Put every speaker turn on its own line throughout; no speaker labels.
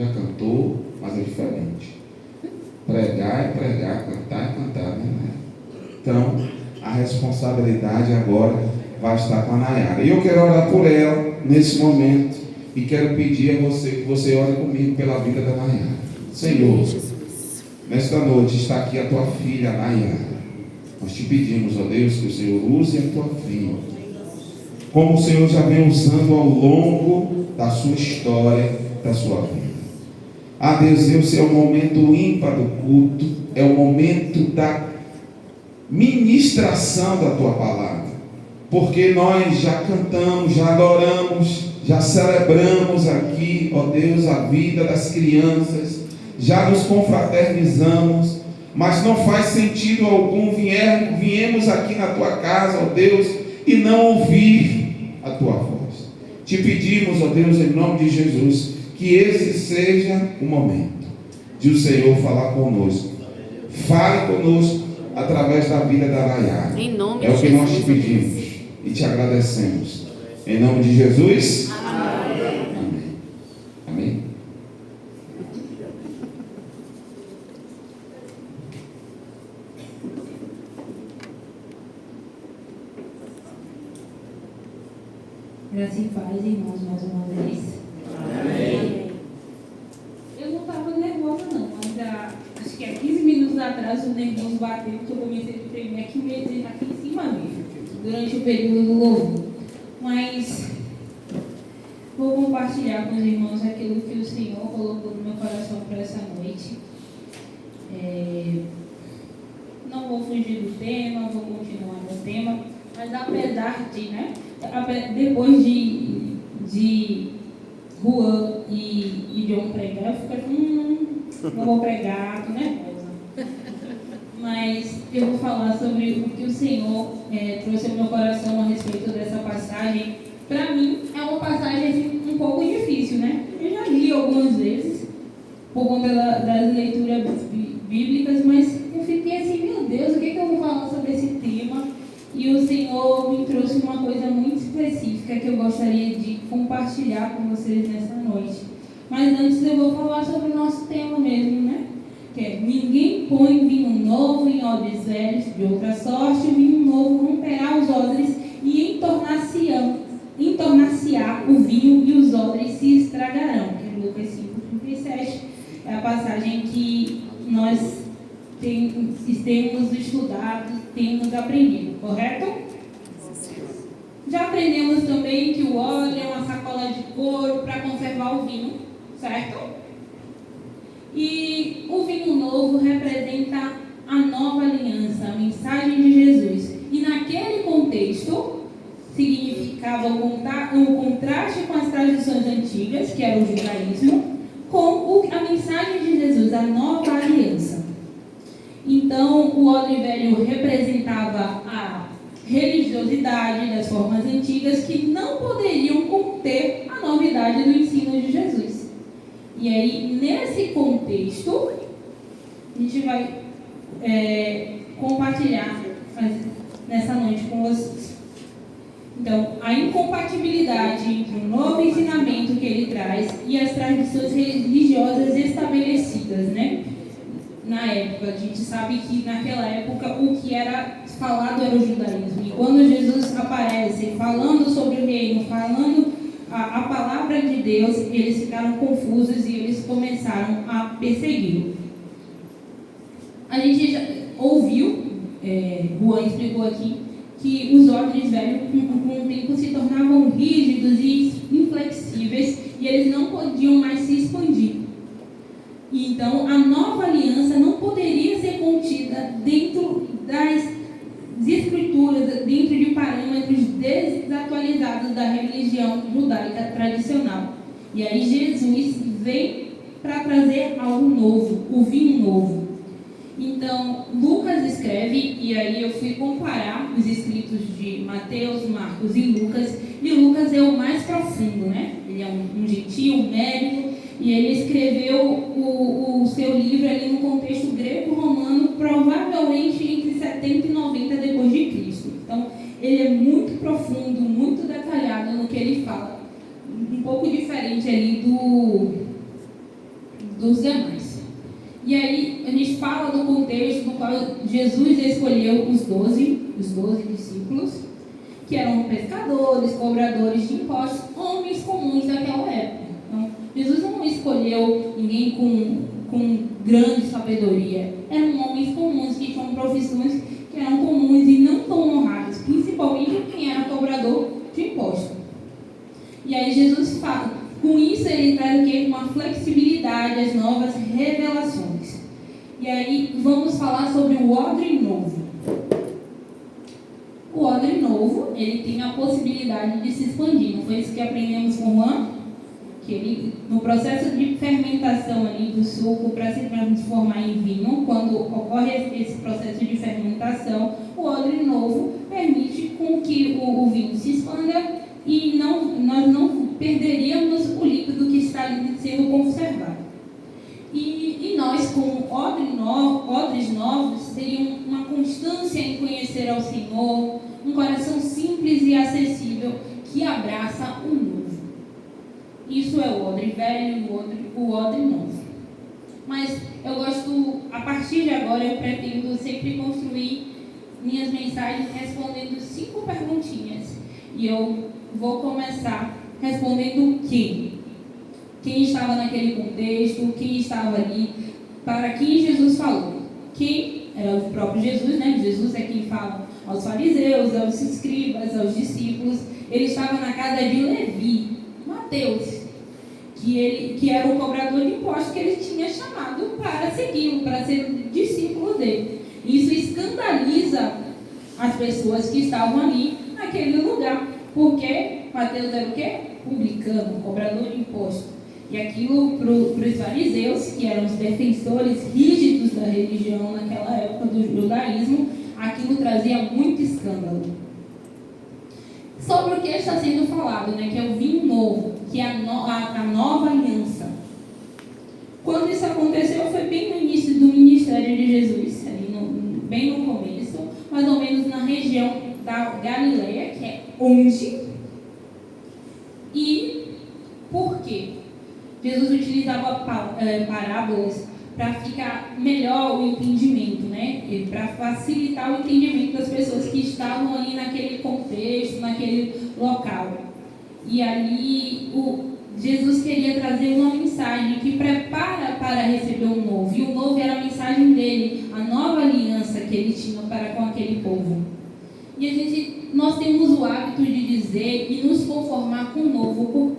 Já cantou, mas é diferente. Pregar é pregar, cantar é cantar, né? Então, a responsabilidade agora vai estar com a Nayara. E eu quero orar por ela nesse momento. E quero pedir a você que você ore comigo pela vida da Nayara. Senhor, nesta noite está aqui a tua filha Nayara. Nós te pedimos, ó Deus, que o Senhor use a tua filha, como o Senhor já vem usando ao longo da sua história, da sua vida. Ah, Deus, esse é o momento ímpar do culto, é o momento da ministração da tua palavra, porque nós já cantamos, já adoramos, já celebramos aqui, ó Deus, a vida das crianças, já nos confraternizamos, mas não faz sentido algum viemos aqui na tua casa, ó Deus, e não ouvir a tua voz. Te pedimos, ó Deus, em nome de Jesus, que esse seja o momento de o Senhor falar conosco. Fale conosco através da vida da Nayara. É o que nós te pedimos e te agradecemos. Em nome de Jesus. Amém. Amém.
Graça e paz, irmãos, mais uma vez. Amém. Eu não estava nervosa, não, mas acho que há 15 minutos atrás o nervoso bateu, que eu comecei a tremer aqui mesmo, aqui em cima mesmo, durante o período do louvor. Mas vou compartilhar com os irmãos aquilo que o Senhor colocou no meu coração para essa noite. Não vou fugir do tema, vou continuar no tema, mas apesar de, depois de Juan e John pregar, eu fico não vou pregar, tô nervosa. Mas eu vou falar sobre o que o Senhor trouxe ao meu coração a respeito dessa passagem. Para mim, é uma passagem assim, um pouco difícil, né? Eu já li algumas vezes, por conta das leituras bíblicas, mas eu fiquei assim, meu Deus, o que eu vou falar sobre esse tema? E o Senhor me trouxe uma coisa muito específica que eu gostaria de compartilhar com vocês nessa noite. Mas antes eu vou falar sobre o nosso tema mesmo, né? Que é: ninguém põe vinho novo em odres velhos, de outra sorte o vinho novo romperá os odres e entornar-se-á o vinho e os odres se estragarão. Que é Lucas 5:37. É a passagem que nós temos estudado, temos aprendido, correto? Já aprendemos também que o odre é uma sacola de couro para conservar o vinho, certo? E o vinho novo representa a nova aliança, a mensagem de Jesus. E naquele contexto, significava o contraste com as tradições antigas, que era o judaísmo, com a mensagem de Jesus, a nova aliança. Então, o odre velho representava a religiosidade das formas antigas que não poderiam conter a novidade do ensino de Jesus. E aí, nesse contexto, a gente vai compartilhar nessa noite com vocês. Então, a incompatibilidade entre o novo ensinamento que ele traz e as tradições religiosas estabelecidas, né? Na época, a gente sabe que naquela época o que era falado era o judaísmo. E quando Jesus aparece falando sobre o reino, falando a palavra de Deus, eles ficaram confusos e eles começaram a persegui-lo. A gente já ouviu, Juan explicou aqui, que os odres velhos com o tempo se tornavam rígidos e inflexíveis e eles não podiam mais se expandir. E então a nova aliança não poderia ser contida dentro das escrituras, dentro de parâmetros desatualizados da religião judaica tradicional. E aí Jesus vem para trazer algo novo, o vinho novo. Então, Lucas escreve, e aí eu fui comparar os escritos de Mateus, Marcos e Lucas é o mais profundo, né? Ele é um gentil, um médico, e ele escreveu o seu livro ali no contexto greco-romano, provavelmente entre 70 e 90 depois de Cristo. Então, ele é muito profundo, muito detalhado no que ele fala. Um pouco diferente ali dos demais. E aí a gente fala do contexto no qual Jesus escolheu os 12 discípulos, que eram pescadores, cobradores de impostos, homens comuns daquela época. Então, Jesus não escolheu ninguém com grande sabedoria. Eram homens comuns que tinham profissões que eram comuns e não tão honradas, principalmente quem era cobrador de impostos. E aí Jesus fala, com isso ele traz o quê? Uma flexibilidade às novas revelações. E aí vamos falar sobre o odre novo. O odre novo, ele tem a possibilidade de se expandir. Não foi isso que aprendemos com Juan? Que ele, no processo de fermentação ali do suco para se transformar em vinho, quando ocorre esse processo de fermentação, o odre novo permite com que o vinho se expanda e nós não perderíamos o líquido que está ali sendo conservado. E nós, como odres novos, teríamos uma constância em conhecer ao Senhor, um coração simples e acessível que abraça o novo. Isso é o odre velho e o odre novo. Mas eu gosto, a partir de agora, eu pretendo sempre construir minhas mensagens respondendo 5 perguntinhas. E eu vou começar respondendo quem. Quem estava naquele contexto, quem estava ali, para quem Jesus falou. Quem era o próprio Jesus, né? Jesus é quem fala aos fariseus, aos escribas, aos discípulos. Ele estava na casa de Levi, Mateus, que era o cobrador de impostos que ele tinha chamado para segui-lo, para ser discípulo dele. Isso escandaliza as pessoas que estavam ali naquele lugar, porque Mateus era o quê? Publicano, cobrador de impostos. E aquilo para os fariseus, que eram os defensores rígidos da religião naquela época do judaísmo, aquilo trazia muito escândalo. Sobre o que está sendo falado, né, que é o vinho novo, que é a nova aliança. Quando isso aconteceu, foi bem no início do ministério de Jesus, ali bem no começo, mais ou menos na região da Galileia, que é onde. E por quê? Jesus utilizava parábolas para ficar melhor o entendimento, né? Para facilitar o entendimento das pessoas que estavam ali naquele contexto, naquele local. E ali Jesus queria trazer uma mensagem que prepara para receber o novo. E o novo era a mensagem dele, a nova aliança que ele tinha para com aquele povo. E nós temos o hábito de dizer e nos conformar com o novo,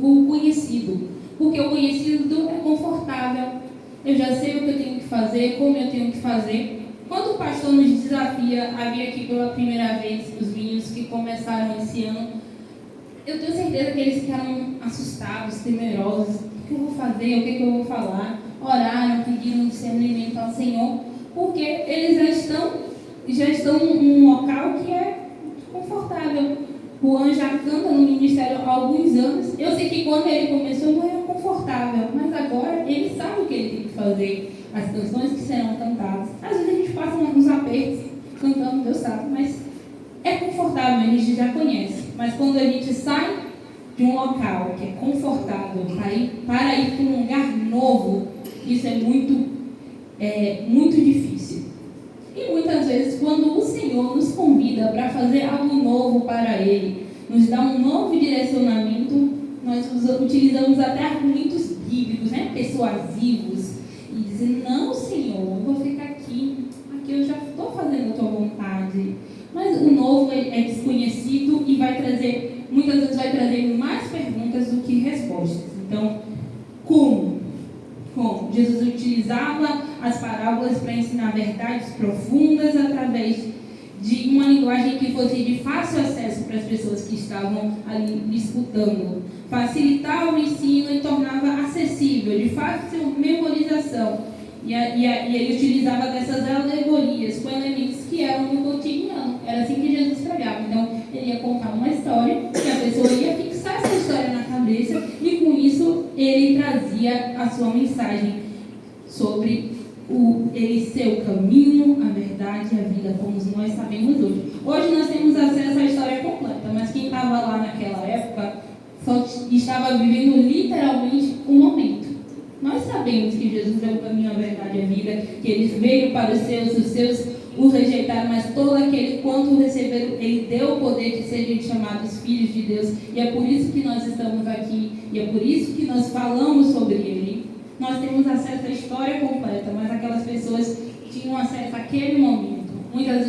o conhecido. Porque o conhecido é confortável. Eu já sei o que eu tenho que fazer, como eu tenho que fazer. Quando o pastor nos desafia a vir aqui pela primeira vez, os vinhos que começaram esse ano, eu tenho certeza que eles ficaram assustados, temerosos. O que eu vou fazer? O que eu vou falar? Oraram, pediram discernimento ao Senhor, porque eles já estão num local que é confortável. O Juan já canta no ministério há alguns anos. Eu sei que quando ele começou não era confortável, mas agora ele sabe o que ele tem que fazer, as canções que serão cantadas. Às vezes a gente passa uns apertos cantando, Deus sabe, mas é confortável, a gente já conhece. Mas quando a gente sai de um local que é confortável para ir para um lugar novo, isso é muito difícil. E muitas vezes, quando o Senhor nos convida para fazer algo novo para Ele, nos dá um novo direcionamento, nós utilizamos até argumentos bíblicos, né? Persuasivos, e dizer, não, Senhor, eu vou ficar aqui eu já estou fazendo a tua vontade. Mas o novo é desconhecido e muitas vezes vai trazer mais perguntas do que respostas. Então, como? Jesus utilizava as parábolas para ensinar verdades profundas através de uma linguagem que fosse de fácil acesso para as pessoas que estavam ali escutando. Facilitava o ensino e tornava acessível, de fácil memorização. E ele utilizava dessas alegorias com elementos que eram do cotidiano. Era assim que Jesus pregava. Então, ele ia contar uma história e a pessoa ia fixar essa história na cabeça e com isso ele trazia a sua mensagem sobre ele ser o caminho, a verdade e a vida, como nós sabemos hoje. Hoje nós temos acesso à história completa, mas quem estava lá naquela época só estava vivendo literalmente um momento. Nós sabemos sabemos que Jesus é o caminho, a verdade e a vida, que ele veio para os seus o rejeitaram, mas todo aquele quanto o receberam, ele deu o poder de serem chamados filhos de Deus. E é por isso que nós estamos aqui, e é por isso que nós falamos sobre ele. Nós temos acesso à história completa, mas aquelas pessoas tinham acesso àquele momento.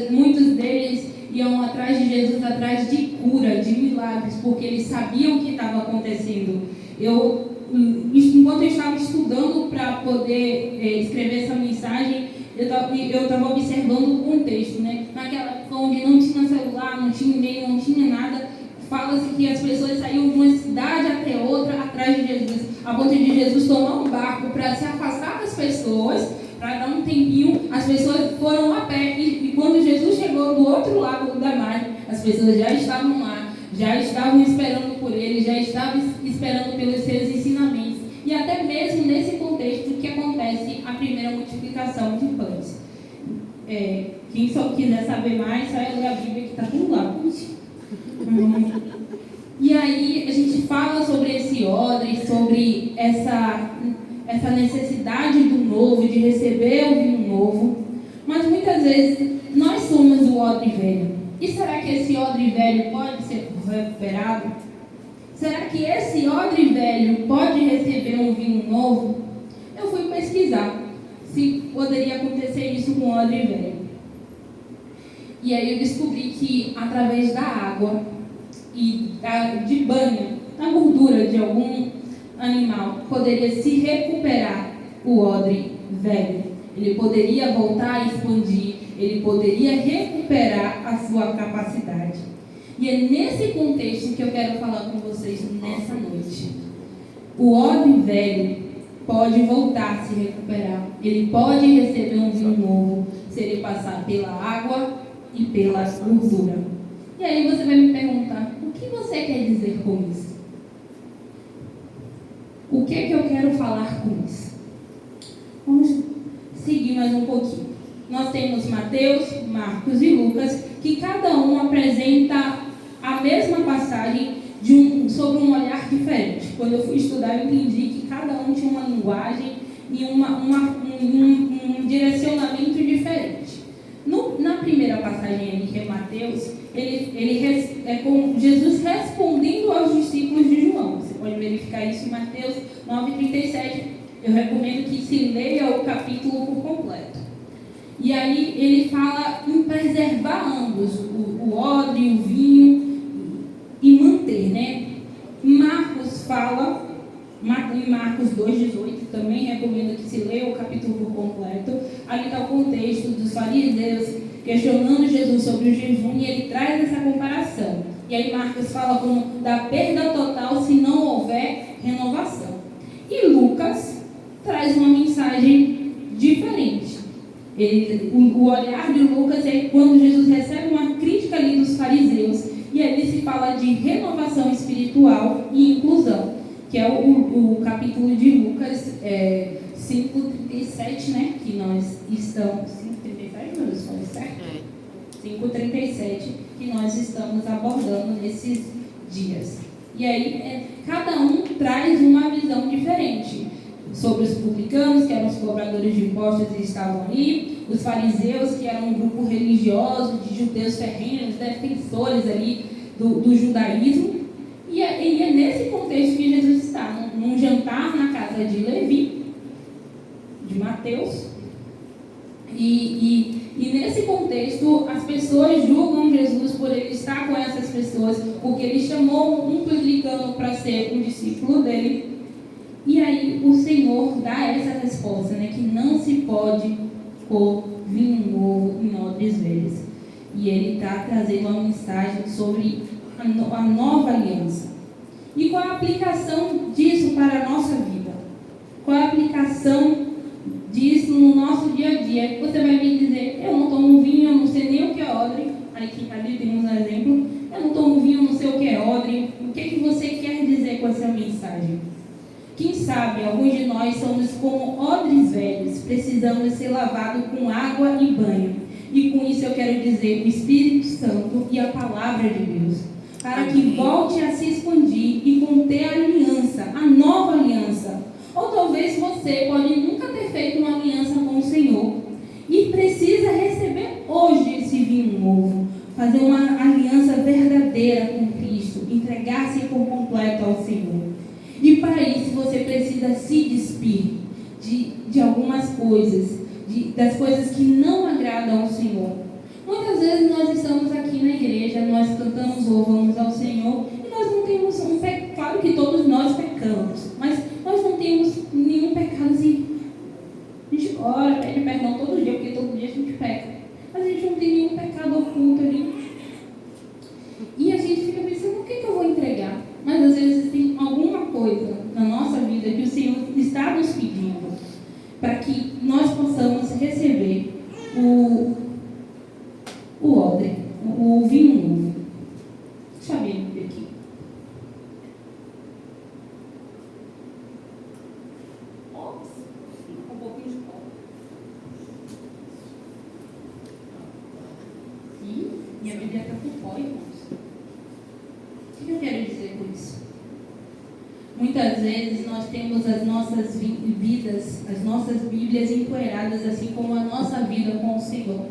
Muitos deles iam atrás de Jesus, atrás de cura, de milagres, porque eles sabiam o que estava acontecendo. Enquanto eu estava estudando para poder escrever essa mensagem, eu estava observando o contexto, né? Naquela época onde não tinha celular, não tinha e-mail, não tinha nada, fala-se que as pessoas saíam de uma cidade até outra atrás de Jesus, a ponto de Jesus tomar um barco para se afastar das pessoas, para dar um tempinho. As pessoas foram a pé e quando Jesus chegou do outro lado da margem, as pessoas já estavam lá, já estavam esperando por ele, já estavam esperando pelos seus ensinamentos. E até mesmo nesse contexto que acontece a primeira multiplicação de pães. Quem só quiser saber mais, só ler a Bíblia que está tudo lá. E aí a gente fala sobre esse odre, sobre essa necessidade do novo, de receber o vinho novo. Mas muitas vezes nós somos o odre velho. E será que esse odre velho pode ser recuperado? Será que esse odre velho pode receber um vinho novo? Eu fui pesquisar se poderia acontecer isso com o odre velho. E aí eu descobri que através da água e de banho, da gordura de algum animal, poderia se recuperar o odre velho. Ele poderia voltar a expandir, ele poderia recuperar a sua capacidade. E é nesse contexto que eu quero falar com vocês nessa noite. O odre velho pode voltar a se recuperar. Ele pode receber um vinho novo se ele passar pela água e pela gordura. E aí você vai me perguntar, o que você quer dizer com isso? O que é que eu quero falar com isso? Vamos seguir mais um pouquinho. Nós temos Mateus, Marcos e Lucas, que cada um apresenta a mesma passagem sobre um olhar diferente. Quando eu fui estudar, eu entendi que cada um tinha uma linguagem e um direcionamento diferente. Na primeira passagem ali, que é Mateus, ele é com Jesus respondendo aos discípulos de João. Você pode verificar isso em Mateus 9,37. Eu recomendo que se leia o capítulo por completo. E aí ele fala em preservar ambos, o odre e o vinho, e manter, né? Marcos fala, em Marcos 2,18, também recomendo que se leia o capítulo por completo. Ali está o contexto dos fariseus questionando Jesus sobre o jejum, e ele traz essa comparação. E aí Marcos fala como da perda total se não houver renovação. E Lucas traz uma mensagem diferente. O olhar de Lucas é quando Jesus recebe uma crítica ali dos fariseus, e ali se fala de renovação espiritual e inclusão, que é o capítulo de Lucas 5,37, né? Que nós estamos... 5,37, meu Deus, falei certo? 5,37, que nós estamos abordando nesses dias. E aí, cada um traz uma visão diferente. Sobre os publicanos, que eram os cobradores de impostos e estavam ali, os fariseus, que eram um grupo religioso de judeus ferrenhos, defensores ali do judaísmo. E é nesse contexto que Jesus está, num jantar na casa de Levi, de Mateus. E nesse contexto, as pessoas julgam Jesus por ele estar com essas pessoas, porque ele chamou um publicano para ser um discípulo dele. E aí o Senhor dá essa resposta, né, que não se pode pôr vinho novo em odres velhos. E ele está trazendo uma mensagem sobre a nova aliança. E qual é a aplicação disso para a nossa vida? Qual é a aplicação disso no nosso dia a dia? Você vai me dizer, eu não tomo vinho, eu não sei nem o que é odre. Ali temos um exemplo. Eu não tomo vinho, eu não sei o que é odre. O que você quer dizer com essa mensagem? Quem sabe, alguns de nós somos como odres velhos, precisamos ser lavados com água e banho. E com isso eu quero dizer o Espírito Santo e a Palavra de Deus, para que volte a se expandir e conter a aliança, a nova aliança. Ou talvez talvez você pode nunca ter feito uma aliança com o Senhor e precisa receber hoje esse vinho novo, fazer uma aliança verdadeira com Cristo, entregar-se por completo ao Senhor. E para isso você precisa se despir de algumas coisas, das coisas que não agradam ao Senhor. Muitas vezes nós estamos aqui na igreja, nós cantamos, louvamos ao Senhor, e nós não temos um pecado. Claro que todos nós pecamos, mas nós não temos nenhum pecado assim. A gente ora, pede perdão todo dia, porque todo dia a gente peca. Mas a gente não tem nenhum pecado oculto ali. E a gente fica pensando, o que eu vou entregar? Mas às vezes tem alguma coisa na nossa vida que o Senhor está nos pedindo para que nós possamos receber o odre, o vinho novo. Deixa eu abrir aqui. Ops, um pouquinho de pó. E minha Bíblia está com pó, irmãos. O que eu quero dizer com isso? Muitas vezes nós temos as nossas vidas, as nossas Bíblias empoeiradas, assim como a nossa vida com o Senhor.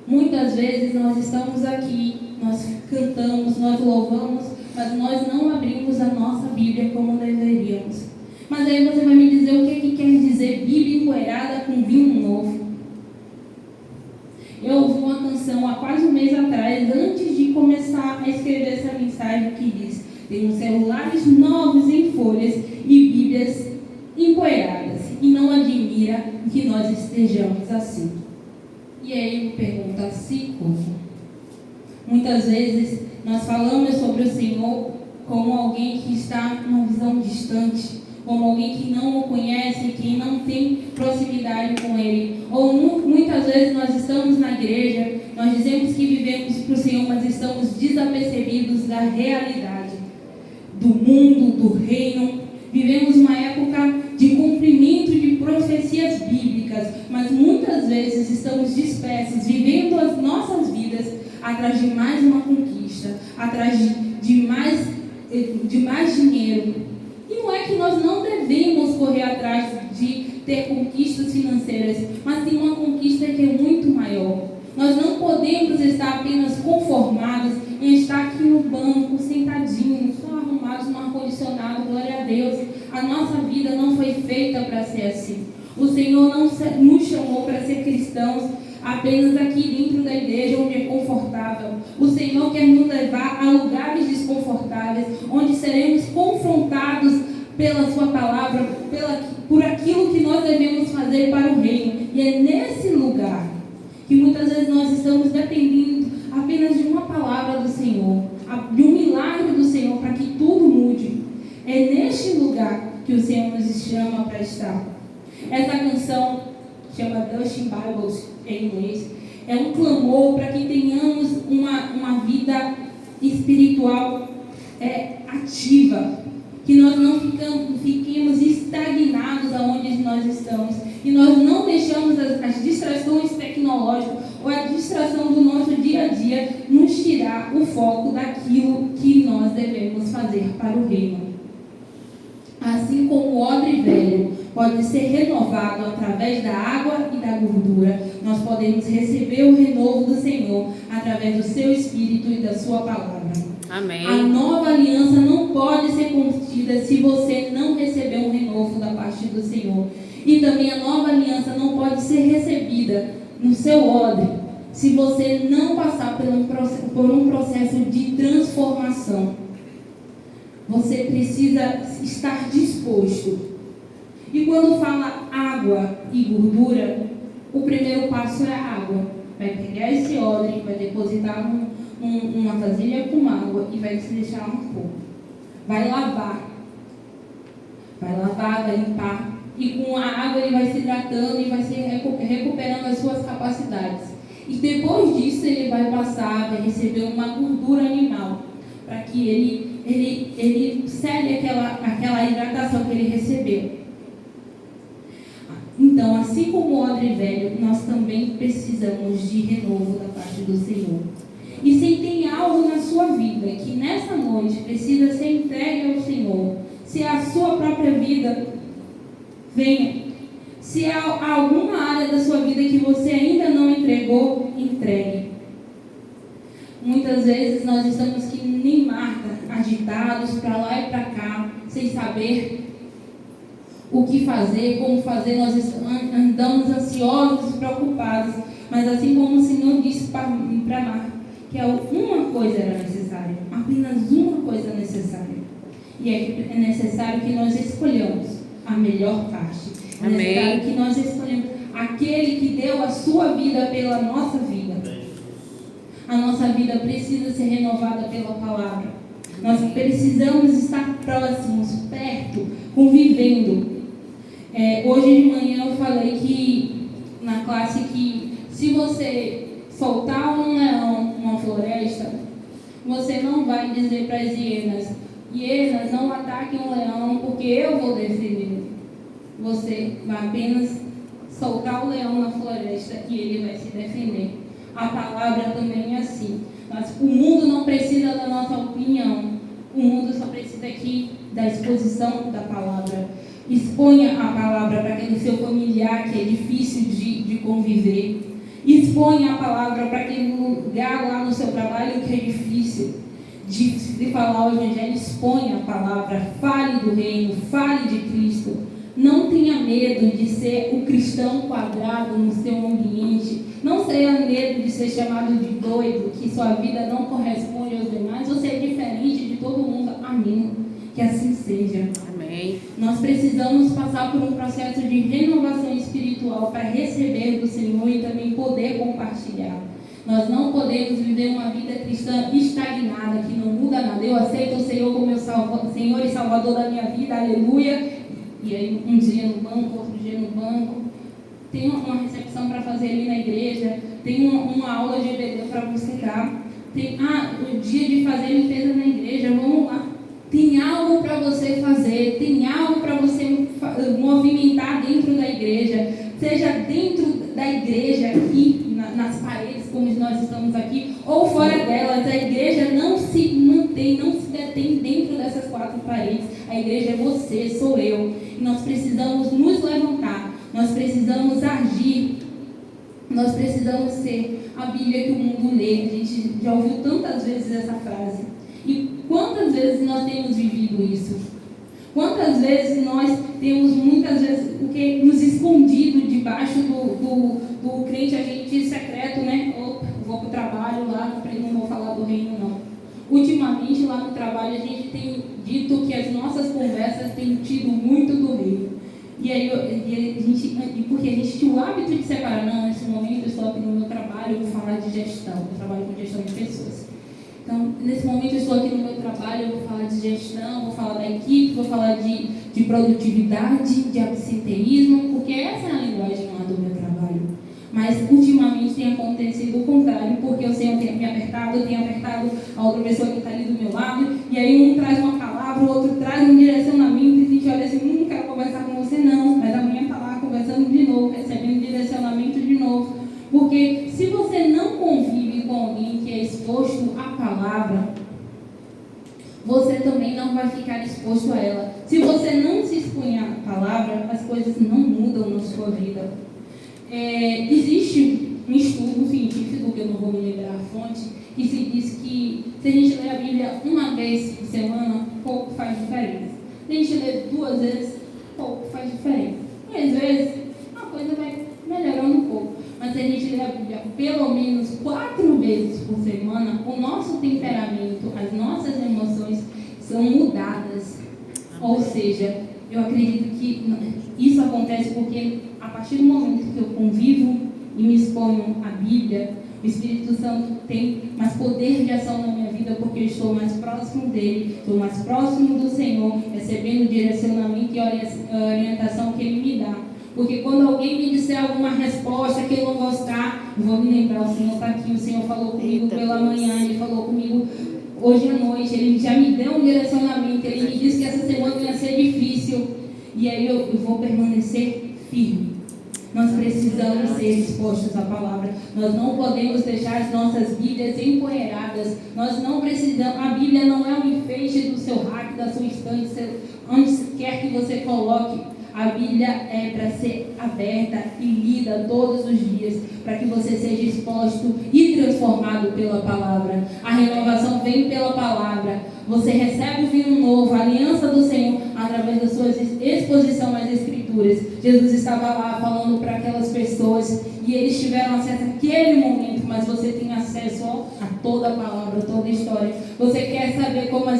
Muitas vezes nós estamos aqui, nós cantamos, nós louvamos, mas nós não abrimos a nossa Bíblia como deveríamos. Mas aí você vai me dizer o que quer dizer Bíblia empoeirada com vinho novo. Eu ouvi uma canção há quase um mês atrás, antes de começar a escrever essa mensagem, que diz: temos celulares novos em folhas e Bíblias empoeiradas, e não admira que nós estejamos assim. E aí eu pergunto assim como? Muitas vezes nós falamos sobre o Senhor como alguém que está numa visão distante, como alguém que não o conhece, que não tem proximidade com Ele. Ou muitas vezes nós estamos na igreja, nós dizemos que vivemos para o Senhor, mas estamos desapercebidos da realidade do mundo, do reino. Vivemos uma época de cumprimento de profecias bíblicas, mas muitas vezes estamos dispersos, vivendo as nossas vidas atrás de mais uma conquista, atrás de mais dinheiro. E não é que nós não devemos correr atrás de ter conquistas financeiras, mas tem uma conquista que é muito maior. Nós não podemos estar apenas conformados em estar aqui no banco, sentadinhos, só arrumados no ar-condicionado, glória a Deus. A nossa vida não foi feita para ser assim. O Senhor não nos chamou para ser cristãos apenas aqui dentro da igreja, onde é confortável. O Senhor quer nos levar a lugares desconfortáveis, onde seremos confrontados pela sua palavra, por aquilo que nós devemos fazer para o reino. E é nesse lugar que muitas vezes nós estamos dependendo apenas de uma palavra do Senhor, de um milagre do Senhor para que tudo mude. É neste lugar que o Senhor nos chama para estar. Essa canção chama Dustin Bibles em inglês. É um clamor para que tenhamos uma vida espiritual ativa, que nós não fiquemos estagnados aonde nós estamos, e nós não deixamos as distrações tecnológicas ou a distração do nosso dia a dia nos tirar o foco daquilo que nós devemos fazer para o reino. Assim como o odre velho pode ser renovado através da água e da gordura, nós podemos receber o renovo do Senhor através do seu Espírito e da sua palavra.
Amém.
A nova aliança não pode ser contida se você não receber um renovo da parte do Senhor. E também a nova aliança não pode ser recebida no seu odre se você não passar por um processo de transformação. Você precisa estar disposto. E quando fala água e gordura, o primeiro passo é a água. Vai pegar esse odre, vai depositar uma vasilha com água e vai se deixar um pouco. Vai lavar, vai limpar. E com a água ele vai se hidratando e vai se recuperando as suas capacidades. E depois disso ele vai passar, vai receber uma gordura animal, para que ele cede aquela hidratação que ele recebeu. Então, assim como o odre velho, nós também precisamos de renovo da parte do Senhor. E se tem algo na sua vida que nessa noite precisa ser entregue ao Senhor, se é a sua própria vida, venha. Se há alguma área da sua vida que você ainda não entregou, entregue. Muitas vezes nós estamos que nem Marta, agitados para lá e para cá, sem saber o que fazer, como fazer. Nós andamos ansiosos, preocupados, mas assim como o Senhor disse para Marta, que uma coisa era necessária, apenas uma coisa necessária, e é necessário que nós escolhamos a melhor parte. É necessário que nós escolhemos aquele que deu a sua vida pela nossa vida. A nossa vida precisa ser renovada pela palavra. Nós precisamos estar próximos, perto, convivendo. Hoje de manhã eu falei que na classe que se você soltar um leão numa floresta, você não vai dizer para as hienas, não ataquem um leão porque eu vou defender. Você vai apenas soltar o leão na floresta e ele vai se defender. A palavra também é assim. O mundo não precisa da nossa opinião. O mundo só precisa aqui da exposição da palavra. Exponha a palavra para aquele seu familiar que é difícil de conviver. Exponha a palavra para aquele lugar lá no seu trabalho que é difícil de falar o evangelho. Exponha a palavra. Fale do reino, fale de Cristo. Não tenha medo de ser o cristão quadrado no seu ambiente. Não tenha medo de ser chamado de doido, que sua vida não corresponde aos demais. Você é diferente de todo mundo. Amém. Que assim seja.
Amém.
Nós precisamos passar por um processo de renovação espiritual para receber do Senhor e também poder compartilhar. Nós não podemos viver uma vida cristã estagnada, que não muda nada. Eu aceito o Senhor como meu Senhor e Salvador da minha vida. Aleluia. E aí um dia no banco, outro dia no banco. Tem uma recepção para fazer ali na igreja. Tem uma aula de EBD para você dar. Tem o dia de fazer limpeza na igreja. Vamos lá. Tem algo para você fazer. Tem algo para você movimentar dentro da igreja. Seja dentro da igreja aqui, nas paredes, como nós estamos aqui, ou fora delas. A igreja não se mantém, não se detém dentro dessas quatro paredes. A igreja é você, sou eu. E nós precisamos nos levantar. Nós precisamos agir. Nós precisamos ser a Bíblia que o mundo lê. A gente já ouviu tantas vezes essa frase. E quantas vezes nós temos vivido isso? Quantas vezes nós temos, muitas vezes, o que nos escondido debaixo do crente, agente secreto, né? Ou vou para o trabalho lá, não vou falar do reino, não. Ultimamente, lá no trabalho, a gente tem dito que as nossas conversas têm tido muito do reino. E aí, porque a gente tinha o hábito de separar, não, nesse momento eu estou aqui no meu trabalho, eu vou falar de gestão, eu trabalho com gestão de pessoas. Então, nesse momento eu estou aqui no meu trabalho, eu vou falar de gestão, vou falar da equipe, vou falar de produtividade, de absenteísmo, porque essa é a linguagem lá do meu trabalho. Mas, ultimamente, tem acontecido o contrário, porque o Senhor tem me apertado, eu tenho apertado a outra pessoa que está ali do meu lado, e aí um traz uma palavra, o outro traz um direcionamento, e a gente olha assim, não quero conversar com você não, mas amanhã está lá conversando de novo, recebendo direcionamento de novo. Porque se você não convive com alguém que é exposto à palavra, você também não vai ficar exposto a ela. Se você não se expõe à palavra, as coisas não mudam na sua vida. Existe um estudo científico, que eu não vou me lembrar a fonte, que se diz que se a gente ler a Bíblia uma vez por semana, pouco faz diferença. Se a gente ler 2 vezes, pouco faz diferença. 3 vezes, a coisa vai melhorando um pouco. Mas se a gente ler a Bíblia pelo menos 4 vezes por semana, o nosso temperamento, as nossas emoções são mudadas. Ou seja, eu acredito que isso acontece porque a partir do momento que eu convivo e me exponho à Bíblia, o Espírito Santo tem mais poder de ação na minha vida, porque eu estou mais próximo dele, estou mais próximo do Senhor, recebendo o direcionamento e a orientação que ele me dá. Porque quando alguém me disser alguma resposta que eu não gostar, eu vou me lembrar, o Senhor está aqui, o Senhor falou comigo pela manhã, Ele falou comigo hoje à noite, Ele já me deu um direcionamento, Ele me disse que essa semana ia ser difícil, e aí eu vou permanecer firme. Nós precisamos ser expostos à palavra. Nós não podemos deixar as nossas Bíblias empoeiradas. Nós não precisamos. A Bíblia não é um enfeite do seu rack, da sua estante, onde quer que você coloque. A Bíblia é para ser aberta e lida todos os dias, para que você seja exposto e transformado pela palavra. A renovação vem pela palavra. Você recebe o vinho novo, a aliança do Senhor, através da sua exposição às Escrituras. Jesus estava lá falando para aquelas pessoas e eles tiveram acesso àquele momento, mas você tem acesso a toda a palavra, toda a história. Você quer saber como a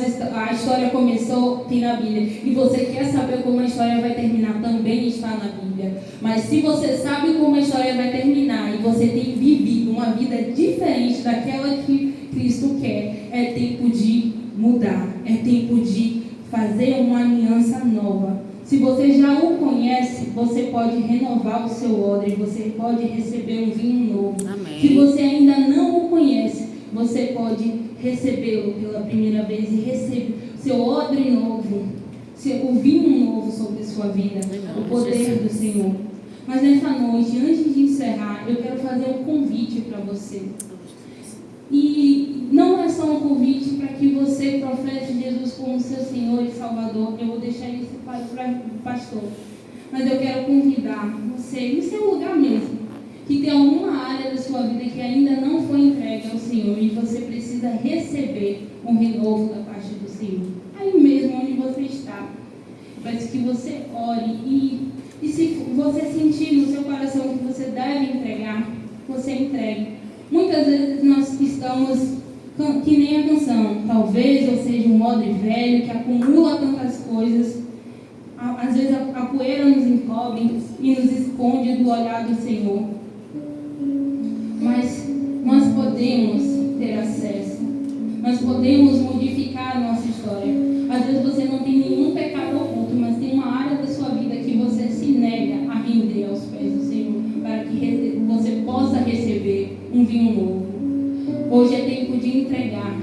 história começou? Tem na Bíblia. E você quer saber como a história vai terminar? Também está na Bíblia. Mas se você sabe como a história vai terminar e você tem vivido uma vida diferente daquela que Cristo quer, é tempo de mudar, é tempo de fazer uma aliança nova. Se você já o conhece, você pode renovar o seu odre, você pode receber um vinho novo.
Amém.
Se você ainda não o conhece, você pode recebê-lo pela primeira vez e receber seu odre novo, o vinho novo sobre a sua vida, o poder do Senhor. Mas nessa noite, antes de encerrar, eu quero fazer um convite para você. E não é só um convite para que você profete Jesus como seu Senhor e Salvador. Eu vou deixar isso para o pastor. Mas eu quero convidar você, no seu lugar mesmo, que tem alguma área da sua vida que ainda não foi entregue ao Senhor e você precisa receber um renovo da parte do Senhor. Aí mesmo onde você está. Eu peço que você ore e se você sentir no seu coração que você deve entregar, você entregue. Muitas vezes nós estamos que nem a canção. Talvez eu seja um odre velho que acumula tantas coisas. Às vezes a poeira nos encobre e nos esconde do olhar do Senhor. Mas nós podemos ter acesso. Nós podemos modificar a nossa história. Às vezes você não tem nenhum pecado oculto, mas tem uma área da sua vida que você se nega a render aos pés do Senhor, para que você possa receber um vinho novo. Hoje é tempo de entregar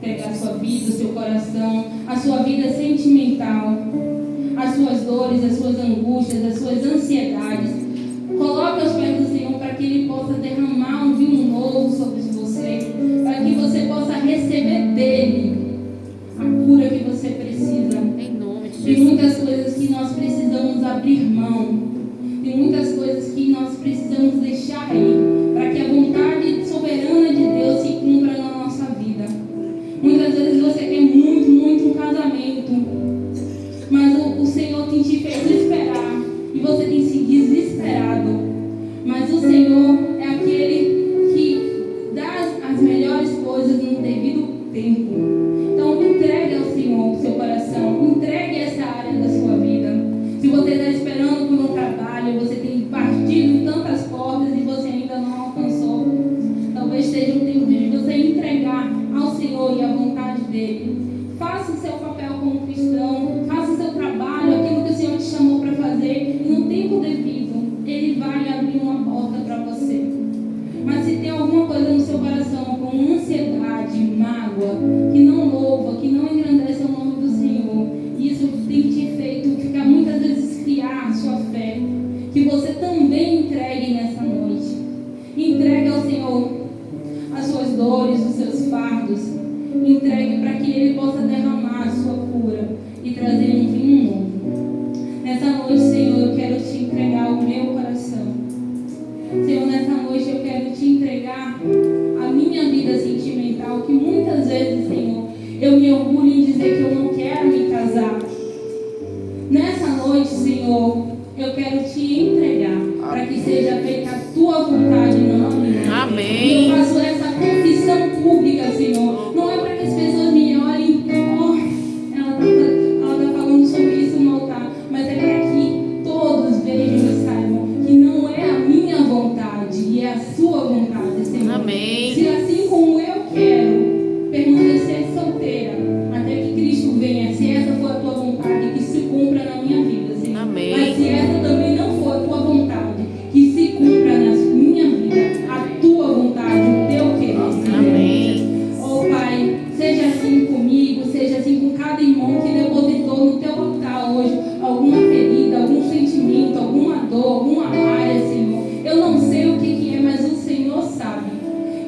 a sua vida, o seu coração, a sua vida sentimental, as suas dores, as suas angústias, as suas ansiedades. Coloque aos pés do Senhor para que Ele possa derramar um vinho novo sobre você, para que você possa receber dEle a cura que você precisa.
Em nome de
Tem
Jesus.
muitas coisas que nós precisamos abrir mão. Tem muitas coisas que nós precisamos deixar aí, para que a vontade soberana de Deus se cumpra na nossa vida. Muitas vezes você quer muito um casamento, mas o Senhor tem te feito esperar e você tem se desesperado. Mas o Senhor é aquele que dá as melhores coisas no devido tempo. Então entregue ao Senhor o seu coração, entregue essa área da sua vida. Se você está esperando por um trabalho, você tem partido tantas portas e você ainda não alcançou, talvez seja um tempo de você entregar ao Senhor e à vontade dEle. Faça o seu papel como cristão, faça o seu trabalho, aquilo que o Senhor te chamou para fazer, e no tempo devido, Ele vai abrir uma porta para você. Mas se tem alguma coisa no seu coração, como ansiedade, mágoa, que não louva, que não engrandece o nome do Senhor, isso tem te feito ficar muitas vezes esfriar a sua fé, que você também entregue nessa noite. Entregue ao Senhor as suas dores, os seus fardos. Entregue para que Ele possa derramar a sua cura e trazer um vinho novo. Nessa noite, Senhor, eu quero te entregar o meu coração. Senhor, nessa noite eu quero te entregar a minha vida sentimental, que muitas vezes, Senhor, eu me orgulho em dizer que eu não quero me casar. Nessa noite, Senhor, eu quero te entregar para que seja feita a tua vontade, não a minha.
Amém.
Eu faço essa confissão pública, Senhor. Não é para que as pessoas me olhem, ela está falando sobre isso no altar, mas é para que todos vejam e saibam que não é a minha vontade, e é a sua vontade, Senhor.
Amém.
Se assim como eu quero permanecer solteira até que Cristo venha, se essa for a tua vontade, que se cumpra na minha vida, Senhor.
Amém.
Mas se essa também não for a tua vontade, que se cumpra na minha vida a tua vontade, o teu querer, Senhor.
Amém.
Oh Pai, seja assim comigo, seja assim com cada irmão que depositou no teu altar hoje alguma ferida, algum sentimento, alguma dor, alguma área, Senhor. Eu não sei o que é, mas o Senhor sabe.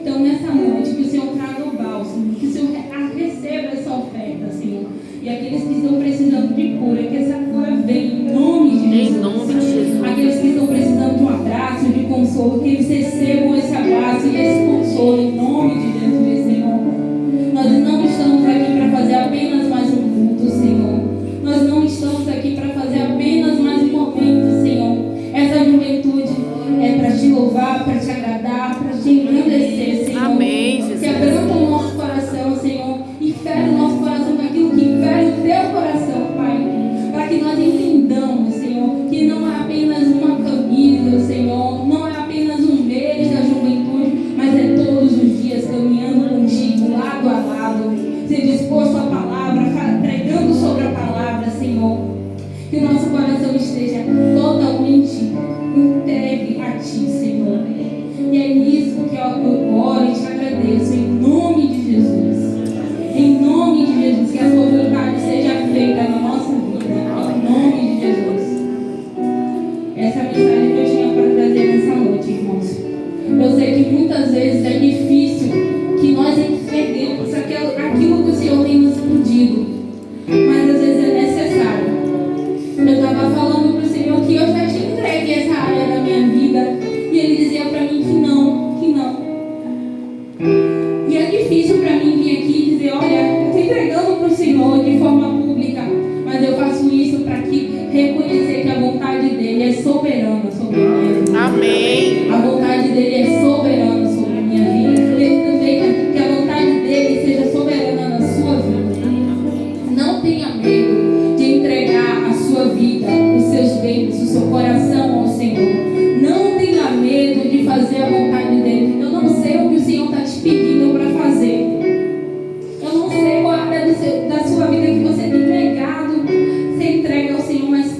Então nessa noite, que o Senhor traga o bálsamo, que o Senhor receba essa oferta, Senhor. E aqueles que estão precisando de cura, que essa cura venha em nome de totalmente entregue a Ti, Senhor. E é nisso que eu oro e te agradeço, em nome de Jesus. Em nome de Jesus, que a Sua vontade seja feita na nossa vida, em nome de Jesus. Essa é a mensagem que eu tinha para trazer nessa noite, irmãos. Eu sei que muitas vezes é difícil que nós entendemos aquilo que o Senhor tem nos pedido, mas às vezes é necessário. Eu estava falando para o Senhor que eu já te entregue essa área da minha vida, e Ele dizia para mim que não, que não. E é difícil para mim vir aqui e dizer, olha, eu estou entregando para o Senhor de forma pública, mas eu faço isso para reconhecer que a vontade dEle é soberana sobre a minha vida.
Amém.
A vontade dEle é soberana sobre a minha vida. Ele também quer que a vontade dEle seja soberana na sua vida. Não tenha medo de entregar a sua vida, os seus bens, o seu coração ao Senhor. Não tenha medo de fazer a vontade dEle. Eu não sei o que o Senhor está te pedindo para fazer. Eu não sei qual é a da sua vida que você tem negado. Você entrega ao Senhor, mas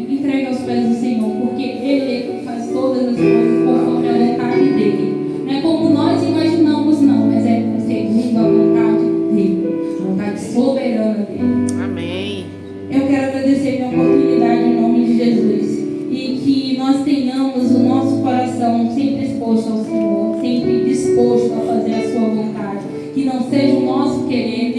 entregue aos pés do Senhor, porque Ele faz todas as coisas conforme a vontade dEle. Não é como nós imaginamos, não, mas é segundo a vontade dEle, a vontade soberana dEle.
Amém.
Eu quero agradecer a minha oportunidade em nome de Jesus, e que nós tenhamos o nosso coração sempre exposto ao Senhor, sempre disposto a fazer a sua vontade, que não seja o nosso querer,